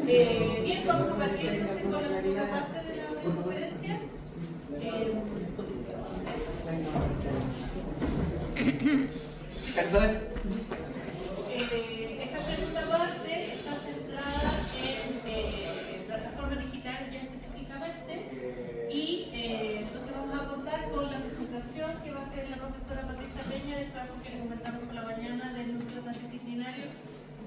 Bien, vamos a partir entonces con la segunda parte de la conferencia. Perdón. Esta segunda parte está centrada en plataformas digitales ya específicamente y entonces vamos a contar con la presentación que va a hacer la profesora Patricia Peña del trabajo que les comentamos por la mañana del núcleo transdisciplinario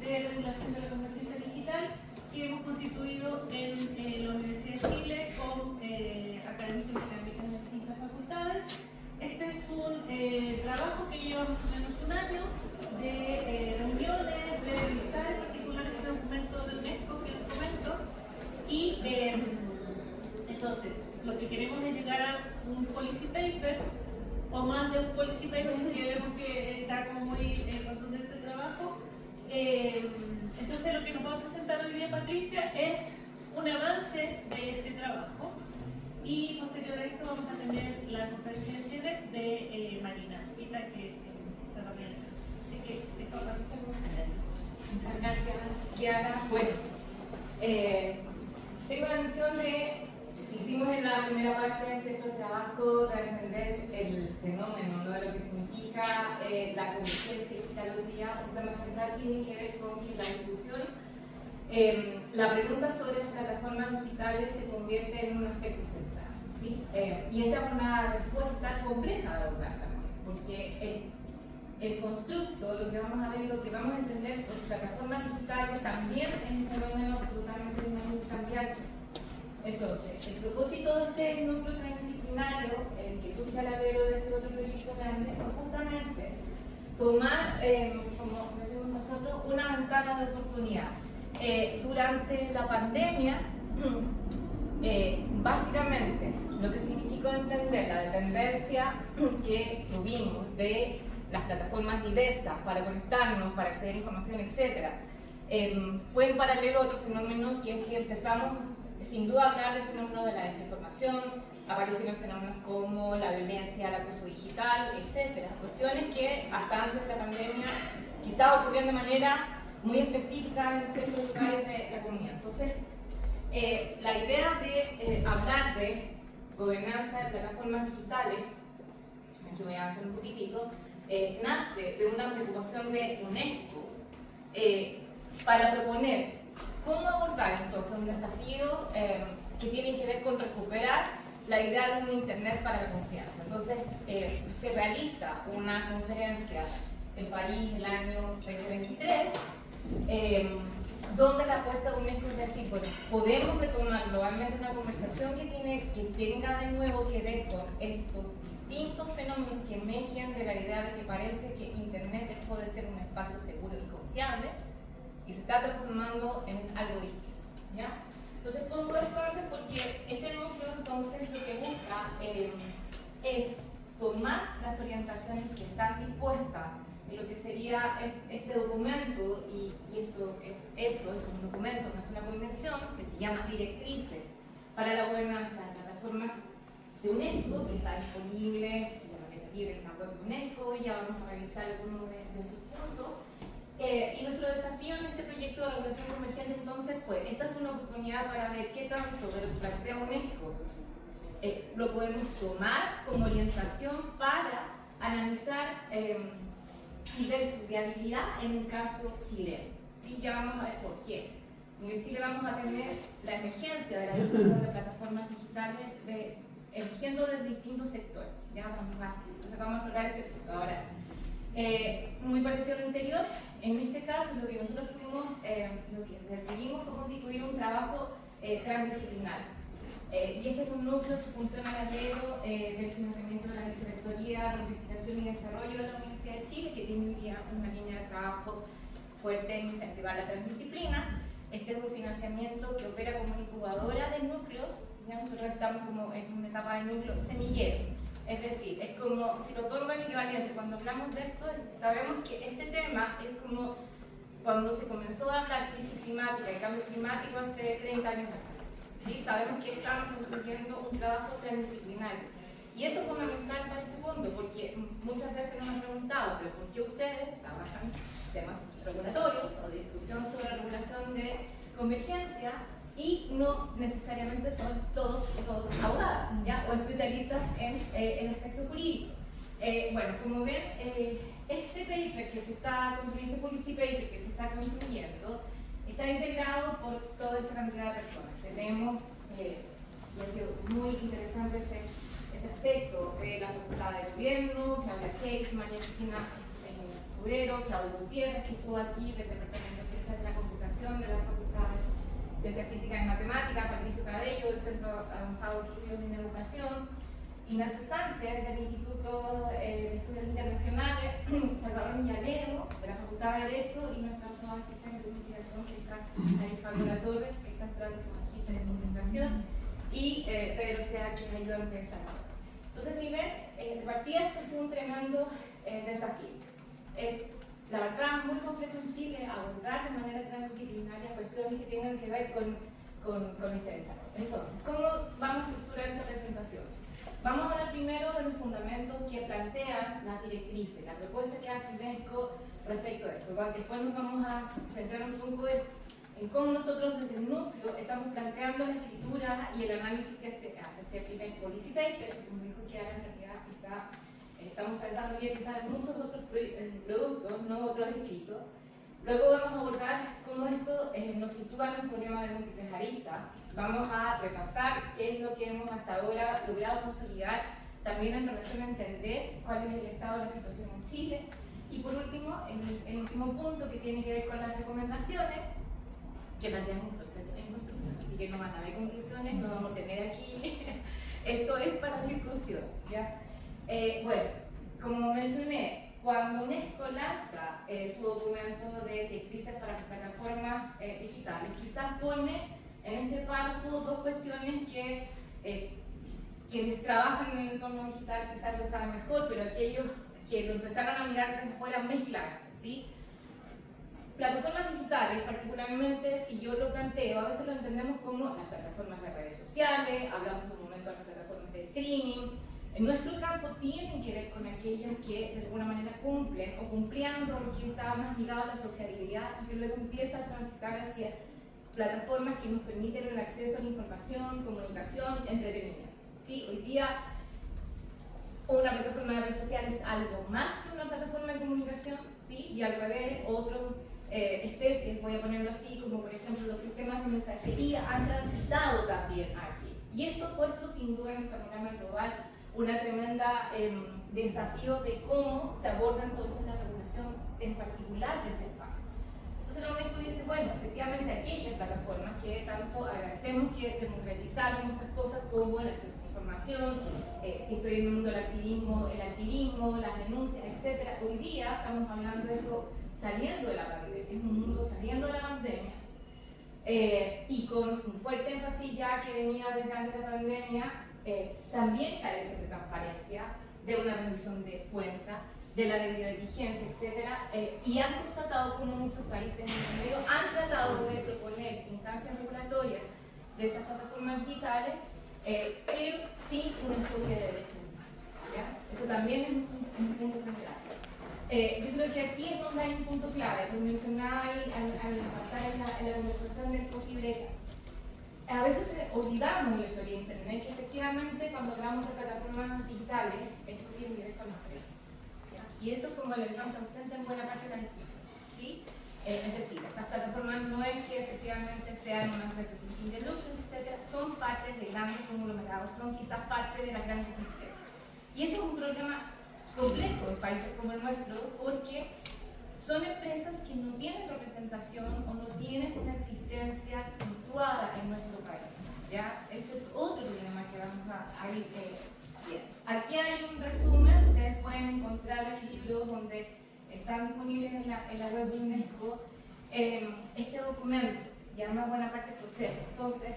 de regulación de la competencia digital que hemos constituido en la Universidad de Chile con académicos y académicas de distintas facultades. Este es un trabajo que lleva más o menos un año de reuniones, de revisar en particular este documento de UNESCO que les comento y entonces lo que queremos es llegar a un policy paper o más de un policy paper porque vemos que está como muy contundente el trabajo. Entonces lo que nos va a presentar hoy día Patricia es un avance de este trabajo y posterior a esto vamos a tener la conferencia de cierre de Marina Pita que está también en casa. Así que esto va a Patricia con ustedes. Muchas gracias, Kiara. Bueno, tengo la misión de, si hicimos en la primera parte cierto trabajo de entender el fenómeno, ¿no? De lo que significa la competencia digital hoy día, un tema central tiene que ver con que la discusión, la pregunta sobre las plataformas digitales se convierte en un aspecto central, ¿sí? Y esa es una respuesta compleja de abordar también, porque el constructo, lo que vamos a ver y lo que vamos a entender por plataformas digitales también es un fenómeno absolutamente dinámico y cambiante. Entonces, el propósito de este núcleo transdisciplinario que surge al alero de este otro proyecto grande es justamente tomar, como decimos nosotros, una ventana de oportunidad. Durante la pandemia, básicamente lo que significó entender la dependencia que tuvimos de las plataformas diversas para conectarnos, para acceder a información, etc., fue en paralelo a otro fenómeno que es que empezamos sin duda a hablar del fenómeno de la desinformación, aparecieron fenómenos como la violencia, el acoso digital, etc. Cuestiones que hasta antes de la pandemia quizás ocurrían de manera muy específica en ciertos lugares de la comunidad. Entonces, la idea de hablar de gobernanza de plataformas digitales, aquí voy a avanzar un poquitito, nace de una preocupación de UNESCO para proponer cómo abordar entonces un desafío que tiene que ver con recuperar la idea de un Internet para la confianza. Entonces, se realiza una conferencia en París el año 2023, donde la apuesta de UNESCO es decir, bueno, podemos retomar globalmente una conversación que tenga de nuevo que ver con estos distintos fenómenos que emergen de la idea de que parece que Internet dejó de ser un espacio seguro y confiable y se está transformando en algo distinto, ¿ya? Entonces pongo esto antes porque este núcleo entonces lo que busca es tomar las orientaciones que están dispuestas en lo que sería este documento, y esto es un documento, no es una convención, que se llama Directrices para la Gobernanza de Plataformas de UNESCO, que está disponible de manera libre en la web de UNESCO, y ya vamos a revisar algunos de sus puntos. Y nuestro desafío en este proyecto de regulación convergente entonces fue, esta es una oportunidad para ver qué tanto de lo que plantea UNESCO lo podemos tomar como orientación para analizar y ver su viabilidad en un caso chileno. ¿Sí? Ya vamos a ver por qué. En Chile vamos a tener la emergencia de la discusión de plataformas digitales emergiendo desde distintos sectores. Entonces vamos a explorar ese punto. Ahora, muy parecido al anterior, en este caso lo que nosotros lo que decidimos fue constituir un trabajo transdisciplinario. Y este es un núcleo que funciona al alero del financiamiento de la Vicerrectoría de Investigación y Desarrollo de la Universidad de Chile, que tiene una línea de trabajo fuerte en incentivar la transdisciplina. Este es un financiamiento que opera como incubadora de núcleos. Ya nosotros estamos como en una etapa de núcleo semillero. Es decir, es como, si lo pongo en equivalencia, cuando hablamos de esto, sabemos que este tema es como cuando se comenzó a hablar de crisis climática y cambio climático hace 30 años atrás. ¿Sí? Sabemos que estamos construyendo un trabajo transdisciplinario. Y eso es fundamental para este punto, porque muchas veces nos han preguntado, ¿pero por qué ustedes trabajan temas regulatorios o discusión sobre regulación de convergencia y no necesariamente son todos abogadas, ¿ya? O especialistas en el aspecto jurídico. Bueno, como ven, este paper que se está construyendo, este policy paper que se está construyendo, está integrado por toda esta cantidad de personas. Tenemos, y ha sido muy interesante ese aspecto, la facultad de gobierno, Claudia Case, María Cristina Escudero, Claudio Gutiérrez, que estuvo aquí desde el Departamento de Ciencias de la Computación de la Facultad de Ciencias Físicas y Matemáticas, Patricio Cabello, del Centro Avanzado de Estudios en Educación, Ignacio Sánchez, del Instituto de Estudios Internacionales, Salvador Millanero, de la Facultad de Derecho, y nuestra nueva asistente de investigación, que está ahí, Fabiola Torres, que está estudiando su magíster en comunicación, y Pedro Sea, que es ayudante de Salvador. Entonces, si ven, de partida ha sido un tremendo desafío. Es, la verdad, muy complejo en Chile abordar de manera transdisciplinaria cuestiones que tengan que ver con este desarrollo. Entonces, ¿cómo vamos a estructurar esta presentación? Vamos a hablar primero de los fundamentos que plantean las directrices, la propuesta que hace UNESCO respecto a esto. Después nos vamos a centrar un poco en cómo nosotros desde el núcleo estamos planteando la escritura y el análisis que hace este primer policy paper, como dijo que ahora en realidad estamos pensando ya quizás en muchos otros productos, no otros escritos. Luego vamos a abordar cómo esto nos sitúa en un problema de múltiples aristas. Vamos a repasar qué es lo que hemos hasta ahora logrado consolidar, también en relación a entender cuál es el estado de la situación en Chile. Y por último, el último punto que tiene que ver con las recomendaciones, que plantean un proceso en conclusión. Así que no van a haber conclusiones, no vamos a tener aquí. Esto es para discusión, ¿ya? Bueno, como mencioné, cuando UNESCO lanza su documento de directrices para plataformas digitales, quizás pone en este párrafo dos cuestiones que quienes trabajan en el entorno digital quizás lo saben mejor, pero aquellos que lo empezaron a mirar desde fuera mezclar, ¿sí? Plataformas digitales, particularmente si yo lo planteo, a veces lo entendemos como las plataformas de redes sociales, hablamos un momento de las plataformas de streaming. En nuestro campo tienen que ver con aquellas que de alguna manera cumplen o cumplían un rol que estaba más ligado a la sociabilidad y que luego empieza a transitar hacia plataformas que nos permiten el acceso a la información, comunicación, entretenimiento. ¿Sí? Hoy día una plataforma de redes sociales es algo más que una plataforma de comunicación, ¿sí? Y al revés, otras especies, voy a ponerlo así, como por ejemplo los sistemas de mensajería, han transitado también aquí. Y eso ha puesto sin duda en el panorama global una tremenda desafío de cómo se aborda entonces la regulación en particular de ese espacio. Entonces la UNESCO dice, bueno, efectivamente aquellas plataformas que tanto agradecemos que democratizaron muchas cosas como el acceso a la información, si estoy en el mundo del activismo, las denuncias, etc. Hoy día estamos hablando de esto saliendo de la pandemia, es un mundo saliendo de la pandemia, y con un fuerte énfasis ya que venía desde antes de la pandemia, también carecen de transparencia, de una rendición de cuenta, de la debida diligencia, etc. Y han constatado como muchos países en el medio han tratado de proponer instancias regulatorias de estas plataformas digitales, pero sin un enfoque de derechos humanos, ¿ya? Eso también es un punto central. Yo creo que aquí es donde hay un punto clave, lo mencionaba ahí al pasar en la conversación del cogibreta. A veces olvidamos en la historia de Internet que efectivamente cuando hablamos de plataformas digitales, esto tiene que ver con las empresas, ¿ya? Y eso es como el elefante ausente en buena parte de la discusión, ¿sí? Es decir, estas plataformas no es que efectivamente sean unas empresas sin fin de lucro, etc. Son parte de grandes conglomerados, son quizás parte de las grandes empresas. Y eso es un problema complejo en países como el nuestro, porque son empresas que no tienen representación o no tienen una existencia situada en nuestro país, ¿ya? Ese es otro problema que vamos a ir viendo. Aquí hay un resumen, ustedes pueden encontrar el libro donde están disponibles en la web de UNESCO este documento, ya una buena parte del proceso. Entonces,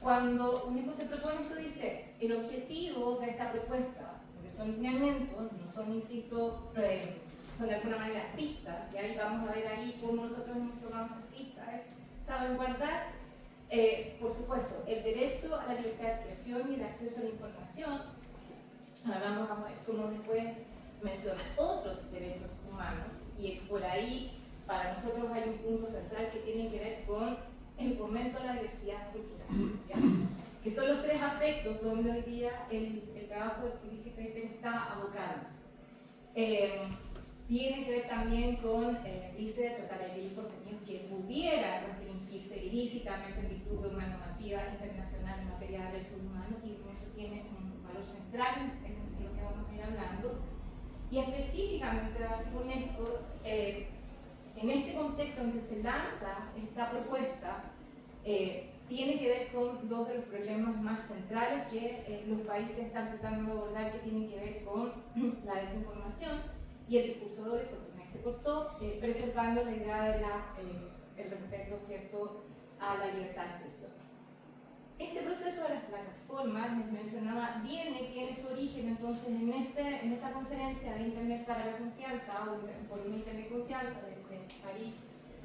cuando UNESCO se propone esto, dice, el objetivo de esta propuesta, porque son lineamientos, no son, insisto, son de alguna manera pistas, y ahí vamos a ver ahí cómo nosotros hemos tomado esas pistas, es salvaguardar, por supuesto, el derecho a la libertad de expresión y el acceso a la información. Ahora vamos a ver cómo después menciona otros derechos humanos, y por ahí para nosotros hay un punto central que tiene que ver con el fomento de la diversidad cultural, ¿ya? Que son los tres aspectos donde hoy día el trabajo del Policy Paper está abocándose. Tiene que ver también con, dice, tratar de aquellos contenidos que pudieran restringirse ilícitamente en virtud de una normativa internacional en materia de derechos humanos, y eso tiene un valor central en lo que vamos a ir hablando. Y específicamente la base UNESCO, en este contexto en que se lanza esta propuesta, tiene que ver con dos de los problemas más centrales que los países están tratando de abordar, que tienen que ver con la desinformación y el discurso de odio, porque se cortó, preservando la idea de el respeto, ¿cierto?, a la libertad de expresión. Este proceso de las plataformas, les mencionaba, tiene su origen entonces en esta conferencia de Internet para la Confianza, o por una Internet Confianza de París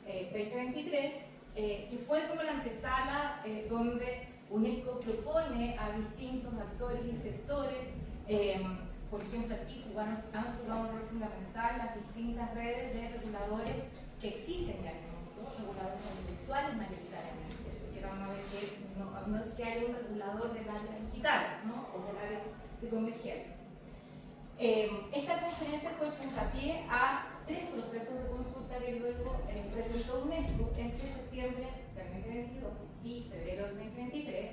2023, que fue como la antesala donde UNESCO propone a distintos actores y sectores, por ejemplo aquí han jugado un rol fundamental las distintas redes de reguladores que existen ya en el mundo, reguladores audiovisuales mayoritariamente, porque vamos a ver que no es que haya un regulador del área digital, ¿no?, o del área de convergencia. Esta conferencia fue puntapié a tres procesos de consulta que luego presentó UNESCO entre septiembre del 2022 y febrero del 2023,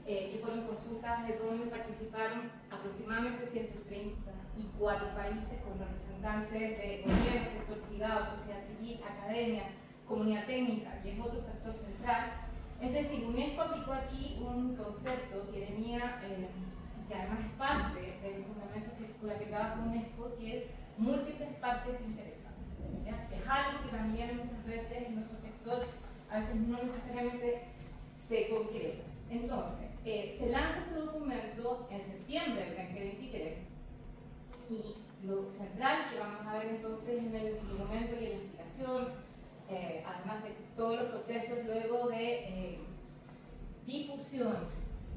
que fueron consultas de donde participaron aproximadamente 134 países con representantes de gobierno, sector privado, sociedad civil, academia, comunidad técnica, que es otro factor central. Es decir, UNESCO aplicó aquí un concepto que venía, que además es parte del fundamento con el que trabaja UNESCO, que es múltiples partes interesantes, ¿ya? Es algo que también muchas veces en nuestro sector a veces no necesariamente se concreta. Entonces, se lanza este documento en septiembre del 2023 y lo central que vamos a ver entonces en el documento y en la explicación, además de todos los procesos luego de difusión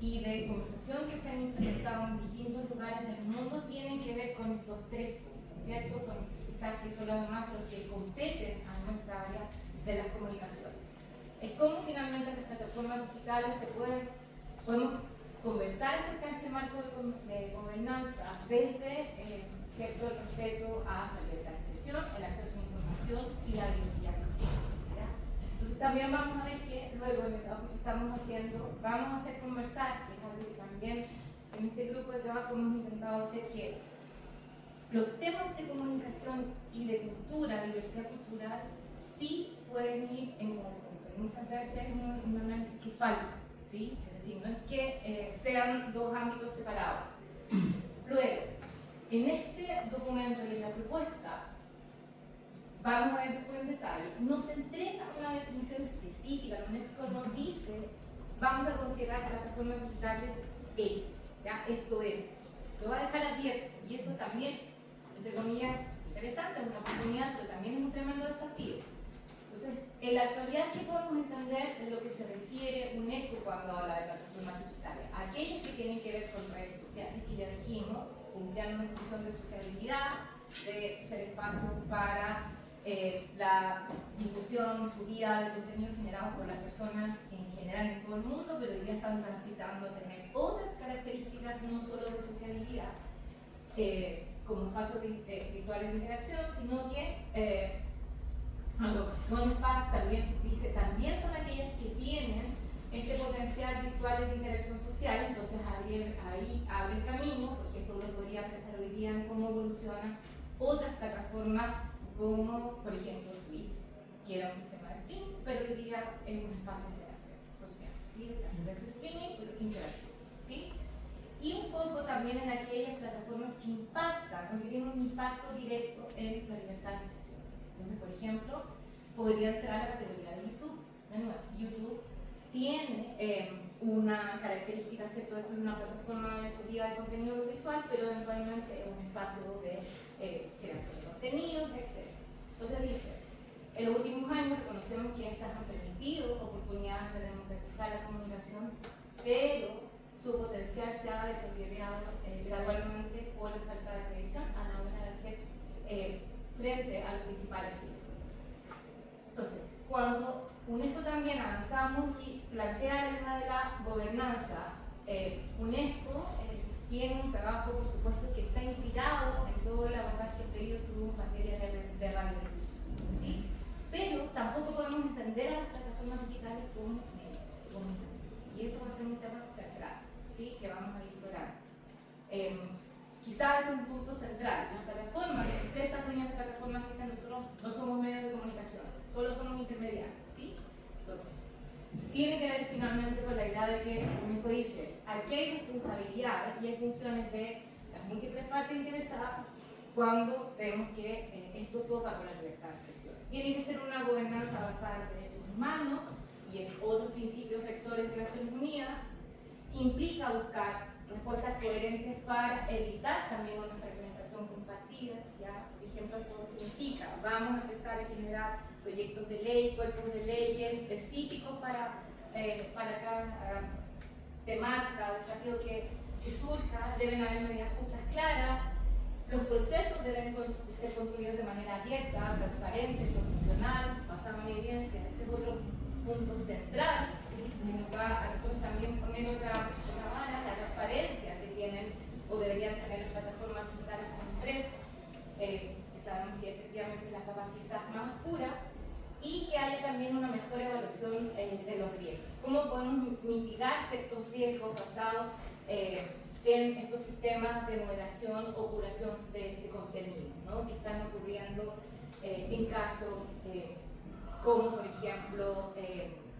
y de conversación que se han implementado en distintos lugares del mundo, tienen que ver con estos tres puntos, ¿cierto? Con, quizás que son además los que competen a nuestra área de las comunicaciones. Es como finalmente las plataformas digitales podemos conversar acerca de este marco de gobernanza desde cierto respeto a la libertad de expresión, el acceso a la información y la diversidad cultural, ¿ya? Entonces también vamos a ver que luego en el trabajo que estamos haciendo vamos a hacer conversar, que es algo que también en este grupo de trabajo hemos intentado hacer, que los temas de comunicación y de cultura, diversidad cultural, sí pueden ir en conjunto. Y muchas veces es un análisis que falta, ¿sí? Es decir, no es que sean dos ámbitos separados. Luego, en este documento y en la propuesta, vamos a ver después en detalle, nos entrega una definición específica. La UNESCO nos dice, vamos a considerar plataformas digitales X, ¿ya? Esto es, lo va a dejar abierto, y eso también, entre comillas, interesante, es una oportunidad, pero también es un tremendo desafío. Entonces, en la actualidad, ¿qué podemos entender de lo que se refiere UNESCO cuando habla de plataformas digitales? Aquellas que tienen que ver con redes sociales, que ya dijimos, cumplían una función de sociabilidad, de ser espacio para la difusión, subida de contenido generado por las personas en general en todo el mundo, pero hoy día están transitando a tener otras características, no solo de sociabilidad, como espacios virtuales de interacción, sino que son espacios, también son aquellas que tienen este potencial virtual de interacción social. Entonces ahí abre el camino. Por ejemplo, uno podría pensar hoy día en cómo evolucionan otras plataformas como, por ejemplo, Twitch, que era un sistema de streaming, pero hoy día es un espacio de interacción social, ¿sí? O sea, no es streaming, pero interactivo, ¿sí? Y un poco también en aquellas plataformas que impactan, o que tienen un impacto directo en la libertad de expresión. Entonces, por ejemplo, podría entrar a la categoría de YouTube. De nuevo, YouTube tiene una característica, ¿cierto?, de ser una plataforma de subida de contenido audiovisual, pero eventualmente es un espacio de creación de contenidos, etc. Entonces dice, en los últimos años reconocemos que estas han permitido oportunidades de democratizar la comunicación, pero su potencial se ha deteriorado gradualmente por la falta de previsión a la hora de hacer frente a los principales riesgos. Entonces, cuando UNESCO también avanzamos y plantea la idea de la gobernanza. UNESCO tiene un trabajo, por supuesto, que está inspirado en todo el abordaje previo que tuvo en materia de radiodifusión, ¿sí? Pero tampoco podemos entender a las plataformas digitales como comunicación. Y eso va a ser un tema central, ¿sí? Que vamos a ir explorando. Quizás es un punto central. Las plataformas, las empresas dueñas de plataformas dicen nosotros no somos medios de comunicación, solo somos intermediarios, ¿sí? Entonces, tiene que ver finalmente con la idea de que, como UNESCO dice, aquí hay responsabilidades y hay funciones de las múltiples partes interesadas cuando vemos que esto toca con la libertad de expresión. Tiene que ser una gobernanza basada en derechos humanos y en otros principios rectores de Naciones Unidas. Implica buscar respuestas coherentes para evitar también una fragmentación compartida. ¿Ya? Por ejemplo, esto significa, vamos a empezar a generar proyectos de ley, cuerpos de leyes específicos para cada temática o desafío que surja. Deben haber medidas justas claras. Los procesos deben ser construidos de manera abierta, transparente, profesional, basado en evidencia. Ese es otro punto central, ¿sí? Que nos va a nosotros también poner otra vara, la transparencia que tienen o deberían tener las plataformas digitales como empresas, que sabemos que efectivamente es la capa quizás más oscura, y que haya también una mejor evaluación de los riesgos. ¿Cómo podemos mitigar ciertos riesgos basados en estos sistemas de moderación o curación de contenido, ¿no? Que están ocurriendo en casos como, por ejemplo,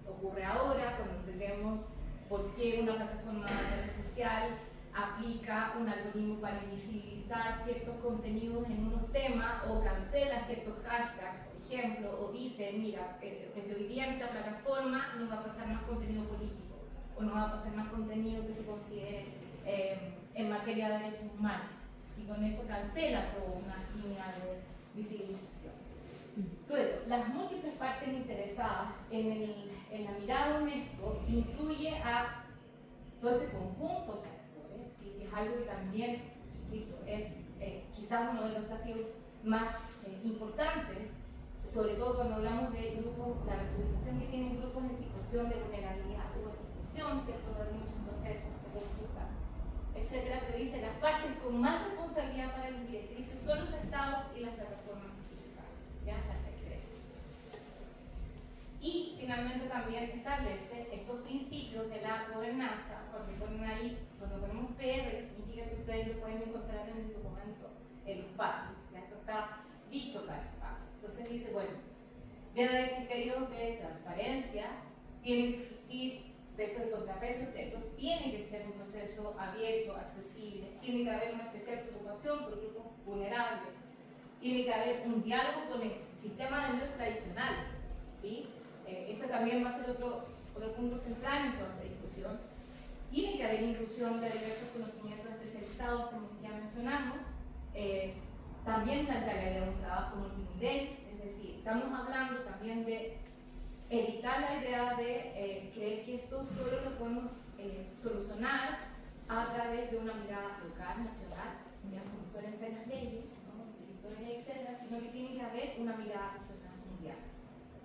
ocurre ahora cuando entendemos por qué una plataforma de red social aplica un algoritmo para invisibilizar ciertos contenidos en unos temas o cancela ciertos hashtags, por ejemplo, o dice, mira, desde hoy día en esta plataforma no va a pasar más contenido político o no va a pasar más contenido que se considere en materia de derechos humanos, y con eso cancela toda una línea de visibilización. Luego, las múltiples partes interesadas en la mirada de UNESCO incluye a todo ese conjunto de actores, ¿sí? Que es algo que también es quizás uno de los desafíos más importantes, sobre todo cuando hablamos de grupos, la representación que tienen grupos en situación de vulnerabilidad o de exclusión, ¿cierto?, de muchos procesos de consulta, etcétera, pero dice las partes con más responsabilidad para las directrices son los estados y las plataformas digitales, ¿ya? Las empresas. Y finalmente también establece estos principios de la gobernanza, porque ponen ahí, cuando ponemos PR, significa que ustedes lo pueden encontrar en el documento, en los pactos, ¿ya? Eso está dicho para el pacto. Entonces dice, bueno, debe haber criterios de transparencia, tiene que existir pesos y contrapesos, esto tiene que ser un proceso abierto, accesible, tiene que haber una especial preocupación por grupos vulnerables, tiene que haber un diálogo con el sistema de medios tradicional, ¿sí? Ese también va a ser otro punto central en toda esta discusión. Tiene que haber inclusión de diversos conocimientos especializados, como ya mencionamos. También plantea la idea de un trabajo multinivel, es decir, estamos hablando también de evitar la idea de creer que esto solo lo podemos solucionar a través de una mirada local, nacional, como suelen ser las leyes, ¿no? Etcétera, sino que tiene que haber una mirada regional mundial.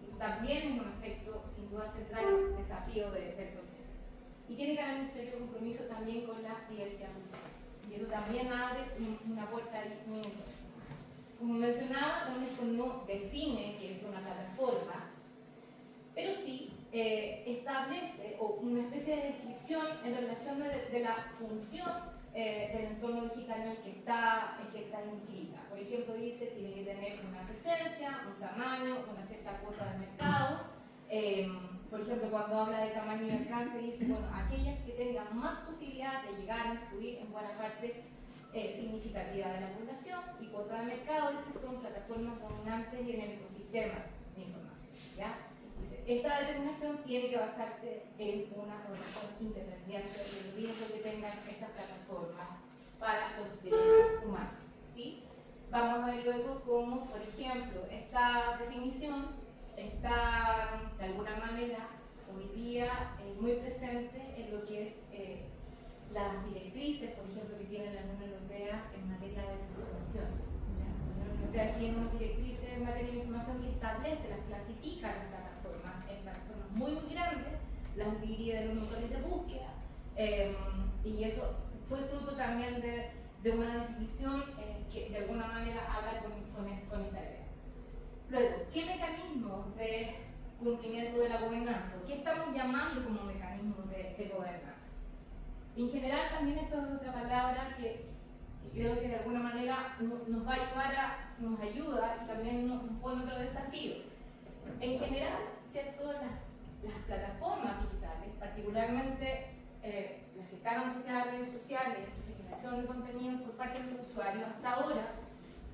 Eso también es un aspecto, sin duda, central, desafío del proceso. Y tiene que haber un serio compromiso también con la diversidad cultural. Y eso también abre una puerta ahí muy interesante. Como mencionaba, la UNESCO no define qué es una plataforma, pero sí establece una especie de descripción en relación de la función del entorno digital en el que está inscrita. Por ejemplo, dice que tiene que tener una presencia, un tamaño, una cierta cuota de mercado. Por ejemplo, cuando habla de tamaño y alcance, dice, bueno, aquellas que tengan más posibilidad de llegar a influir en buena parte significativa de la población, y cuota de mercado, dice, son plataformas dominantes en el ecosistema de información, ¿ya? Dice, esta determinación tiene que basarse en una evaluación independiente del riesgo que tengan estas plataformas para los derechos humanos, ¿sí? Vamos a ver luego cómo, por ejemplo, esta definición está de alguna manera hoy día muy presente en lo que es las directrices, por ejemplo, que tiene la Unión Europea en materia de desinformación. La Unión Europea tiene una directriz en materia de información que establece, las clasifica las plataformas en las DIRI de los motores de búsqueda, y eso fue fruto también de una definición que de alguna manera habla con esta idea. Luego, ¿qué mecanismos de cumplimiento de la gobernanza? ¿Qué estamos llamando como mecanismos de gobernanza? En general, también esto es otra palabra que creo que de alguna manera nos va a ayudar, nos ayuda y también nos pone otro desafío. En general, ¿cierto? Las plataformas digitales, particularmente las que están asociadas a redes sociales y generación de contenido por parte de los usuarios, hasta ahora,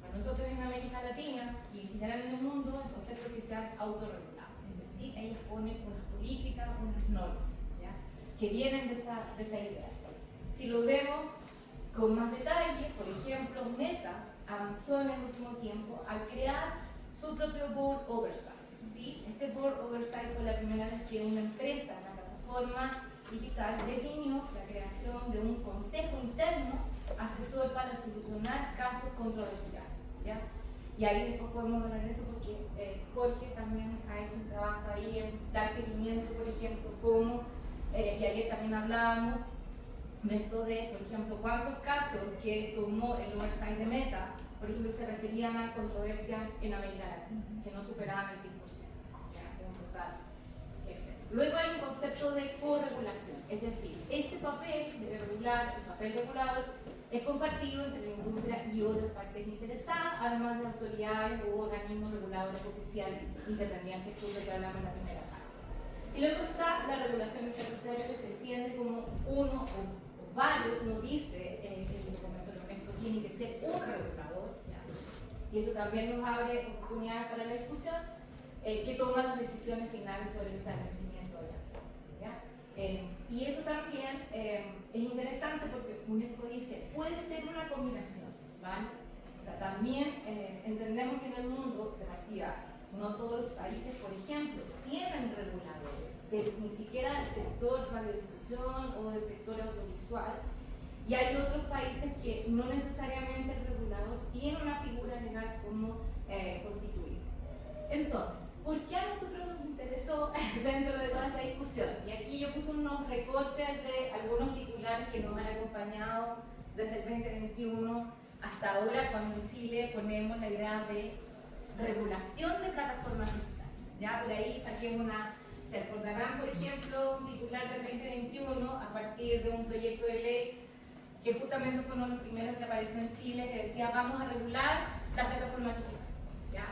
para nosotros en América Latina y en general en el mundo, el concepto es que se han autorregulado. Es decir, ellos ponen unas políticas, unas normas, ¿ya? Que vienen de esa idea. Si lo vemos con más detalle, por ejemplo, Meta avanzó en el último tiempo al crear su propio Board Oversight. ¿Sí? Este Board Oversight fue la primera vez que una empresa, una plataforma digital, definió la creación de un consejo interno asesor para solucionar casos controversiales, ¿ya? Y ahí después podemos hablar de eso porque Jorge también ha hecho un trabajo ahí en dar seguimiento, por ejemplo, como, que ayer también hablábamos, de esto de, por ejemplo, cuántos casos que tomó el oversight de Meta, por ejemplo, se referían a controversias en América Latina, que no superaban el 10%, ¿ya? De un total, etc. Luego hay un concepto de corregulación, es decir, ese papel de regular, el papel regulador, es compartido entre la industria y otras partes interesadas, además de autoridades u organismos reguladores oficiales independientes, que es lo que hablamos en la primera parte. Y luego está la regulación interterritorial, que se entiende como uno o varios, uno dice en el documento de México, tiene que ser un regulador, ¿ya? Y eso también nos abre oportunidades para la discusión, que toma las decisiones finales sobre el establecimiento de la forma, ¿ya? Y eso también es interesante porque UNESCO dice, puede ser una combinación, ¿vale? O sea, también entendemos que en el mundo, de partida, no todos los países, por ejemplo, tienen reguladores, ni siquiera del sector radiodifusión o del sector audiovisual, y hay otros países que no necesariamente el regulador tiene una figura legal como constituida. Entonces, ¿por qué a nosotros nos interesó dentro de toda esta discusión? Y aquí yo puse unos recortes de algunos titulares que nos han acompañado desde el 2021 hasta ahora, cuando en Chile ponemos la idea de regulación de plataformas digitales. Ya por ahí saqué se acordarán, por ejemplo, un titular del 2021 a partir de un proyecto de ley que justamente fue uno de los primeros que apareció en Chile, que decía vamos a regular las plataformas digitales. ¿Ya?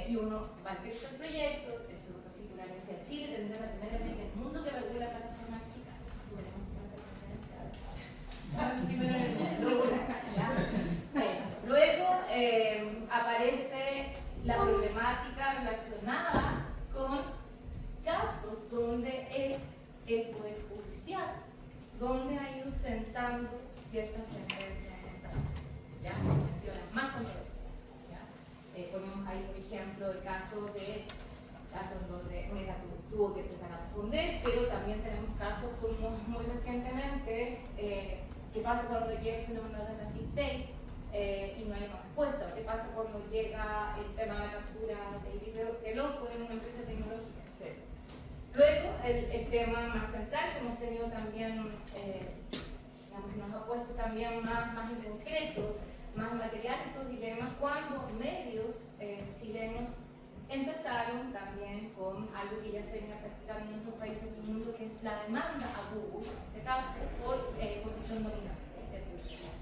Y uno va al texto del proyecto, el titular decía Chile tendrá la primera ley del mundo que regula plataformas digitales. Luego aparece la problemática relacionada con casos donde es el Poder Judicial donde ha ido sentando ciertas sentencias, ¿ya? Que han sido las más controversiales, ¿ya? Ponemos ahí, por ejemplo, el caso donde Meta tuvo que empezar a responder, pero también tenemos casos como muy recientemente, ¿qué pasa cuando llega el fenómeno de la deepfake y no hay una respuesta? ¿Qué pasa cuando llega el tema de la captura de video de loco en una empresa tecnológica, etc.? Luego, el tema más central que hemos tenido también, digamos, nos ha puesto también más en concreto, más material estos dilemas, cuando medios chilenos empezaron también con algo que ya se venía practicando en otros países del mundo, que es la demanda a Google, en este caso, por posición dominante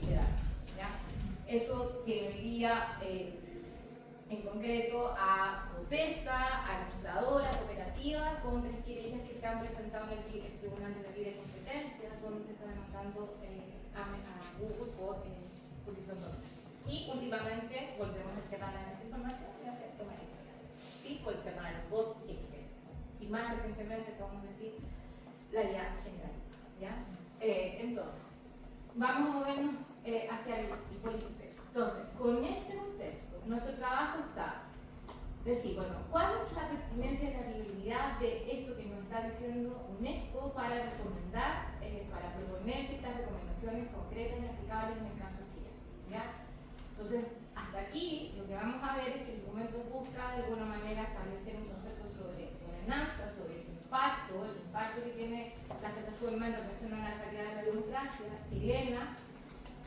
de datos, ¿ya? Eso que hoy día, en concreto, a Copesa, a Administradora, Cooperativa, con 3 querellas que se han presentado en el Tribunal de la Libre Competencia, donde se está demandando a Google por posición dominante. Y últimamente volvemos al tema de la desinformación y hacia el tema editorial, ¿sí? Con el tema de los bots, etc. Y más recientemente, podemos decir, la IA general, ¿ya? Entonces, vamos a movernos hacia el policitero. Entonces, con este contexto, nuestro trabajo está decir, bueno, ¿cuál es la pertinencia y la viabilidad de esto que nos está diciendo UNESCO para recomendar, para proponer ciertas recomendaciones concretas y aplicables en el caso chileno? ¿Ya? Entonces, hasta aquí lo que vamos a ver es que el documento busca de alguna manera establecer un concepto sobre gobernanza, sobre el impacto que tiene la plataforma en relación a la calidad de la democracia chilena,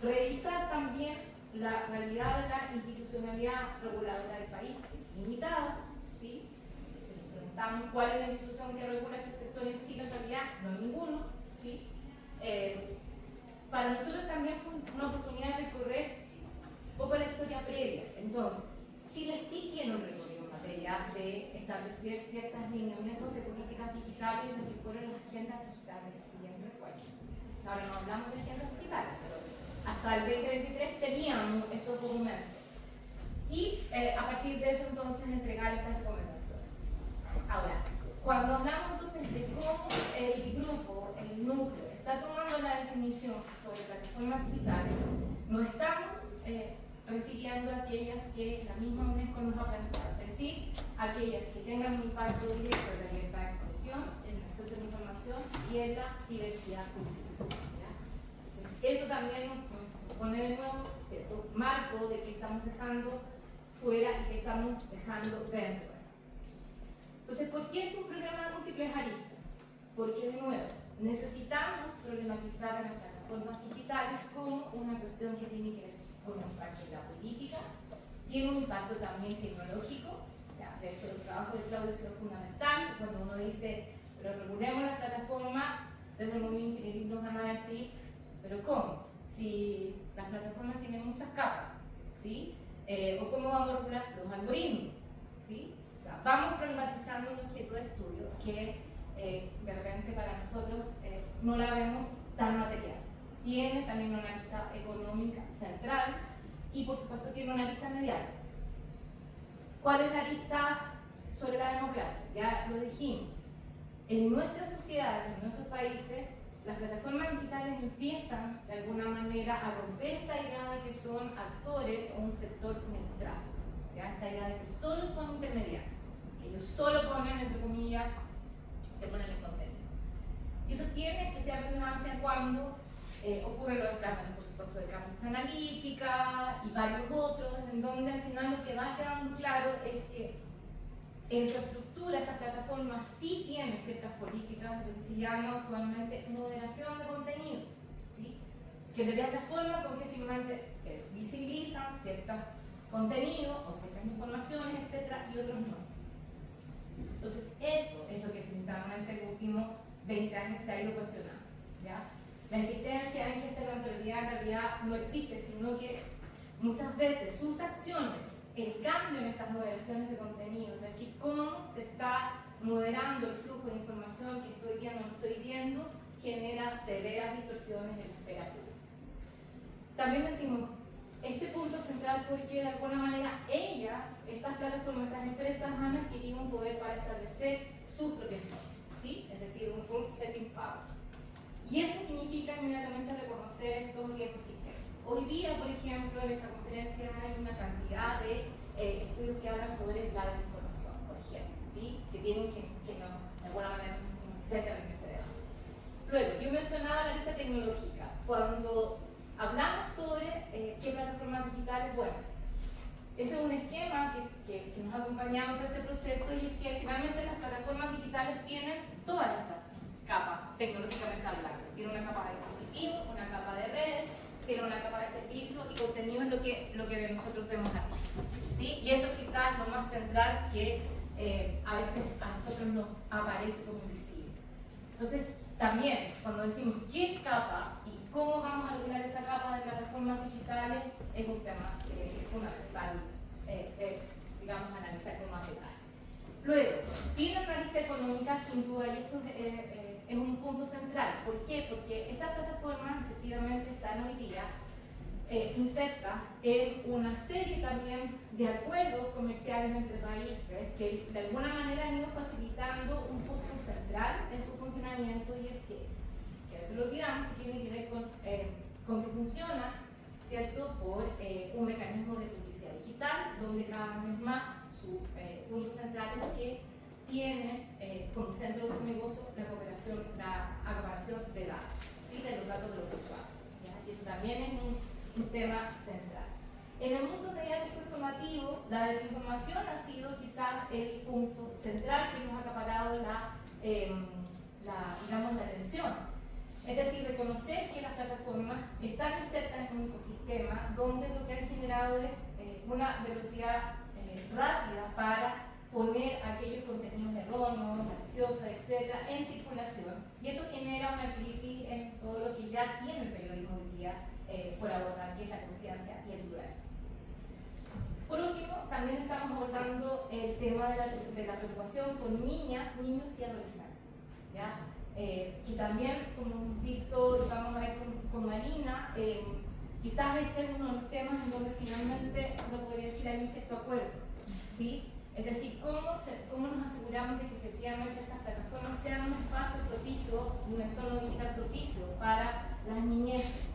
revisar también la realidad de la institucionalidad reguladora del país, que es limitada, ¿sí? Si nos preguntamos cuál es la institución que regula este sector en Chile, en realidad no hay ninguno, ¿sí? Para nosotros también fue una oportunidad de recorrer un poco la historia previa. Entonces, Chile sí tiene un recorrido en materia de establecer ciertos lineamientos de políticas digitales, lo que fueron las agendas digitales, si bien no recuerdo. Ahora no hablamos de agendas digitales, pero hasta el 2023 teníamos estos documentos. Y a partir de eso entonces entregar estas recomendaciones. Ahora, cuando hablamos entonces de cómo el grupo, el núcleo, está tomando la definición sobre plataformas digitales, nos estamos refiriendo a aquellas que la misma UNESCO nos ha planteado, es decir, aquellas que tengan un impacto directo en la libertad de expresión, en el acceso a la información y en la diversidad cultural. Entonces, eso también nos pone de nuevo cierto marco de que estamos dejando fuera y que estamos dejando dentro. Entonces, ¿por qué es un problema de múltiples aristas? Porque, de nuevo, necesitamos problematizar a las plataformas digitales como una cuestión que tiene que ver con un impacto en la política, tiene un impacto también tecnológico. Ya, de hecho, el trabajo de Claudio ha sido fundamental. Cuando uno dice, pero regulemos las plataformas, desde el movimiento ingenierismo nos van a decir, pero ¿cómo? Si las plataformas tienen muchas capas, ¿sí? ¿O cómo vamos a regular los algoritmos? ¿Sí? O sea, vamos problematizando un objeto de estudio que de repente para nosotros no la vemos tan material. Tiene también una lista económica central y por supuesto tiene una lista mediática. ¿Cuál es la lista sobre la democracia? Ya lo dijimos. En nuestras sociedades, en nuestros países, las plataformas digitales empiezan de alguna manera a romper esta idea de que son actores o un sector neutral. ¿Ya? Esta idea de que solo son intermediarios, que ellos solo ponen, entre comillas, te ponen el contenido. Y eso tiene especial relevancia cuando ocurren los escándalos, por supuesto, de Cambridge Analytica y varios otros, en donde al final lo que va quedando claro es que en su estructura estas plataformas sí tienen ciertas políticas de lo que se llama usualmente moderación de contenidos, ¿sí? Que de la forma con que finalmente visibilizan ciertos contenidos o ciertas informaciones, etcétera, y otros no. Entonces, eso es lo que definitivamente en los últimos 20 años se ha ido cuestionando, ¿ya? La insistencia en que esta neutralidad en realidad no existe, sino que muchas veces sus acciones, el cambio en estas moderaciones de contenido, es decir, cómo se está moderando el flujo de información que estoy viendo o no estoy viendo, genera severas distorsiones en la esfera pública. También decimos, este punto central porque de alguna manera ellas, estas plataformas, estas empresas han adquirido un poder para establecer sus propias normas, ¿sí? Es decir, un rule setting power. Y eso significa inmediatamente reconocer estos ecosistemas. Hoy día, por ejemplo, en esta conferencia hay una cantidad de estudios que hablan sobre la desinformación, por ejemplo, ¿sí? Que tienen que no, de alguna manera, cerca de que se vea. Luego, yo mencionaba la lista tecnológica. Cuando hablamos sobre qué plataformas digitales, bueno, ese es un esquema que nos ha acompañado en todo este proceso y es que finalmente las plataformas digitales tienen todas las capas tecnológicamente hablando. Tiene una capa de dispositivos, una capa de redes, tiene una capa de servicio y contenido es lo que nosotros vemos aquí, ¿sí? Y eso quizás es lo más central que a veces a nosotros nos aparece como invisible. Entonces, también cuando decimos qué capa y cómo vamos a regular esa capa de plataformas digitales es un tema fundamental, digamos, analizar con más detalle. Luego, tiene una lista económica sin duda y esto es un punto central. ¿Por qué? Porque estas plataformas efectivamente están hoy día insertas en una serie también de acuerdos comerciales entre países que de alguna manera han ido facilitando un punto central en su funcionamiento y es que a veces lo olvidamos, que tiene que ver con que funciona, ¿cierto?, por un mecanismo de publicidad digital donde cada vez más su punto central es que tiene como centro de su negocio la acaparación de datos, ¿sí?, de los datos de los usuarios, ¿ya? Y eso también es un tema central. En el mundo mediático informativo, la desinformación ha sido quizás el punto central que nos ha acaparado la digamos, la atención. Es decir, reconocer que las plataformas están insertas en un ecosistema donde lo que han generado es una velocidad rápida para poner aquellos contenidos erróneos, maliciosos, etcétera, en circulación, y eso genera una crisis en todo lo que ya tiene el periodismo hoy día por abordar, que es la confianza y el pluralismo. Por último, también estamos abordando el tema de la preocupación con niñas, niños y adolescentes, ¿ya? Que también, como hemos visto, vamos a ver con Marina, quizás este es uno de los temas en donde finalmente uno podría decir hay un cierto acuerdo, ¿sí? Es decir, ¿cómo nos aseguramos de que efectivamente estas plataformas sean un espacio propicio, un entorno digital propicio para las niñeces?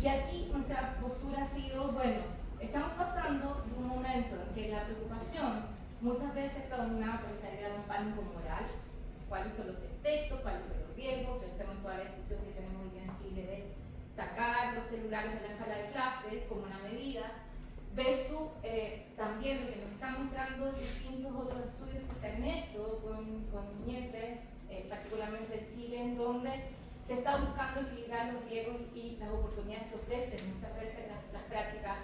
Y aquí nuestra postura ha sido, bueno, estamos pasando de un momento en que la preocupación muchas veces está dominada por esta idea de un pánico moral. ¿Cuáles son los efectos? ¿Cuáles son los riesgos? Pensemos en toda la discusión que tenemos hoy día en Chile de sacar los celulares de la sala de clases como una medida, versus también lo que nos están mostrando distintos otros estudios que se han hecho con niñeces, particularmente en Chile, en donde se está buscando equilibrar los riesgos y las oportunidades que ofrecen muchas veces las prácticas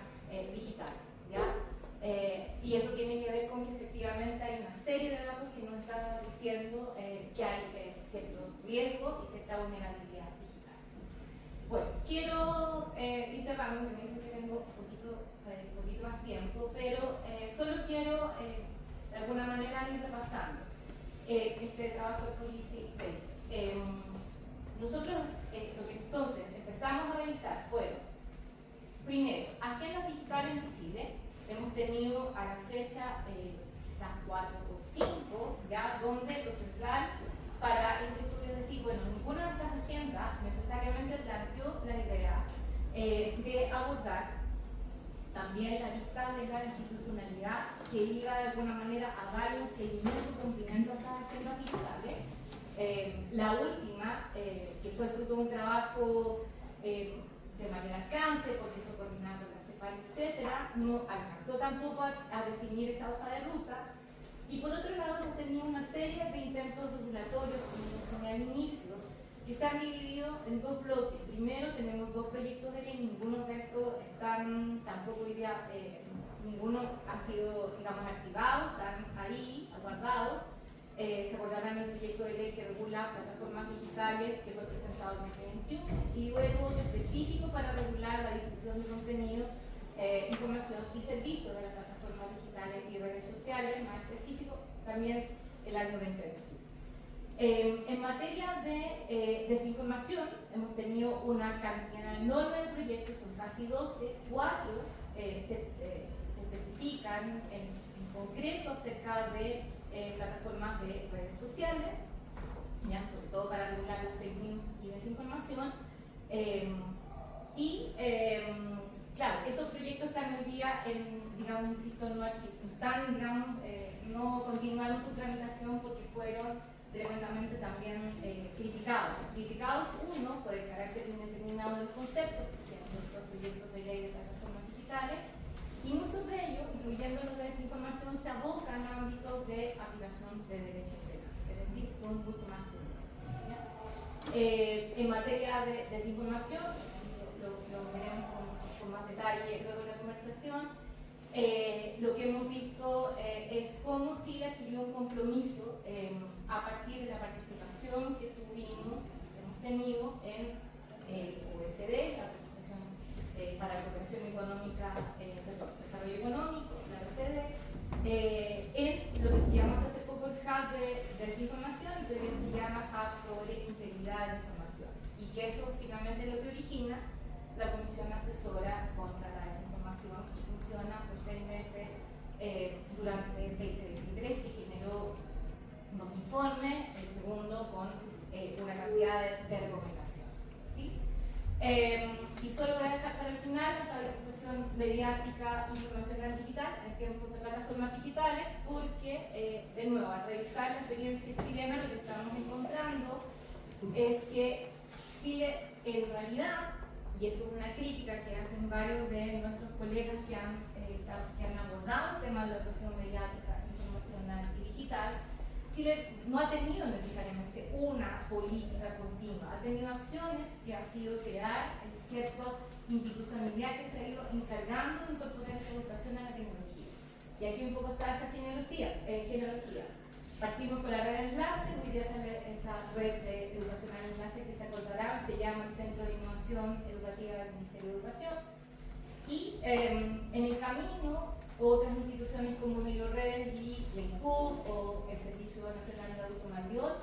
digitales, ¿ya? Y eso tiene que ver con que efectivamente hay una serie de datos que nos están diciendo que hay ciertos riesgos y cierta vulnerabilidad digital. Bueno, quiero ir cerrando, me dicen que tengo un poquito más tiempo, pero solo quiero de alguna manera ir repasando este trabajo de Policy Bay. Nosotros lo que entonces empezamos a revisar fueron, primero, agendas digitales en Chile. Hemos tenido a la fecha quizás 4 o 5, ya, donde lo central para este estudio es decir, bueno, ninguna de estas agendas necesariamente planteó la idea de abordar también la lista de la institucionalidad que iba de alguna manera a dar un seguimiento y cumplimiento a estas agendas digitales. La última, que fue fruto de un trabajo de mayor alcance, porque fue coordinado por la CEPAL, etcétera, no alcanzó tampoco a definir esa hoja de ruta. Y por otro lado, hemos tenido una serie de intentos regulatorios, como mencioné al inicio, que se han dividido en dos bloques. Primero, tenemos dos proyectos de ley, ninguno de estos están, tampoco hoy día, ninguno ha sido, digamos, archivado, están ahí, aguardados. Se abordará en el proyecto de ley que regula plataformas digitales que fue presentado en 2021 y luego otro específico para regular la difusión de contenido, información y servicios de las plataformas digitales y redes sociales, más específico también el año 2021. En materia de desinformación hemos tenido una cantidad enorme de proyectos, son casi 12, 4 se especifican en concreto acerca de plataformas de redes sociales, ¿ya? Sobre todo para regular las fake news y desinformación. Claro, esos proyectos están hoy día, digamos, insisto, no continuaron su tramitación porque fueron tremendamente también criticados. Criticados, uno, por el carácter indeterminado del concepto, que son los proyectos de ley de plataformas digitales, y muchos de ellos, incluyendo los de desinformación, se abocan a ámbitos de aplicación de derechos penales, es decir, son mucho más públicos. En materia de desinformación, lo veremos con más detalle luego en la conversación, lo que hemos visto es cómo Chile adquirió un compromiso a partir de la participación que hemos tenido en OECD, la Organización para la Cooperación Económica, Desarrollo Económico, la OECD, en lo que se llama hace poco el Hub de Desinformación, y que hoy se llama Hub sobre Integridad de la Información, y que eso finalmente es lo que origina la Comisión Asesora contra la Desinformación, que funciona por 6 meses durante el 2023, que generó 2 informes, el segundo con una cantidad de recomendaciones. ¿Sí? Y solo voy a dejar para el final la alfabetización mediática informacional digital en tiempos de plataformas digitales, porque, de nuevo, al revisar la experiencia chilena, lo que estamos encontrando es que Chile, en realidad, y eso es una crítica que hacen varios de nuestros colegas que han abordado el tema de la educación mediática, informacional y digital, Chile no ha tenido necesariamente una política continua, ha tenido acciones que ha sido crear cierta institucionalidad que se ha ido encargando de incorporar esta educación a la tecnología. Y aquí un poco está esa genealogía. Partimos por la red de enlace, hoy día esa red de educación al enlace que se acordará, se llama el Centro de Innovación Educativa del Ministerio de Educación. Y en el camino, otras instituciones como Neurorred y LENCUB o el Servicio Nacional de Adulto Mayor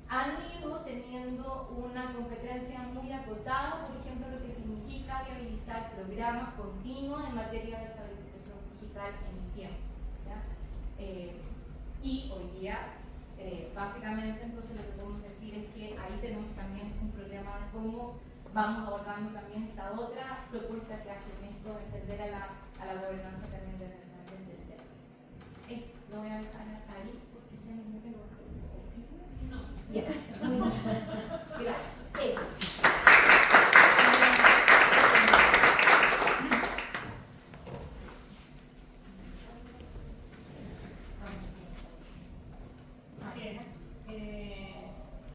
han ido teniendo una competencia muy acotada, por ejemplo, lo que significa viabilizar programas continuos en materia de alfabetización digital en el tiempo. Y hoy día, básicamente, entonces lo que podemos decir es que ahí tenemos también un problema de cómo vamos abordando también esta otra propuesta que hace esto de extender a la gobernanza también del desarrollo interesante. Eso lo voy a dejar ahí porque ya no tengo que decir. No. Ya.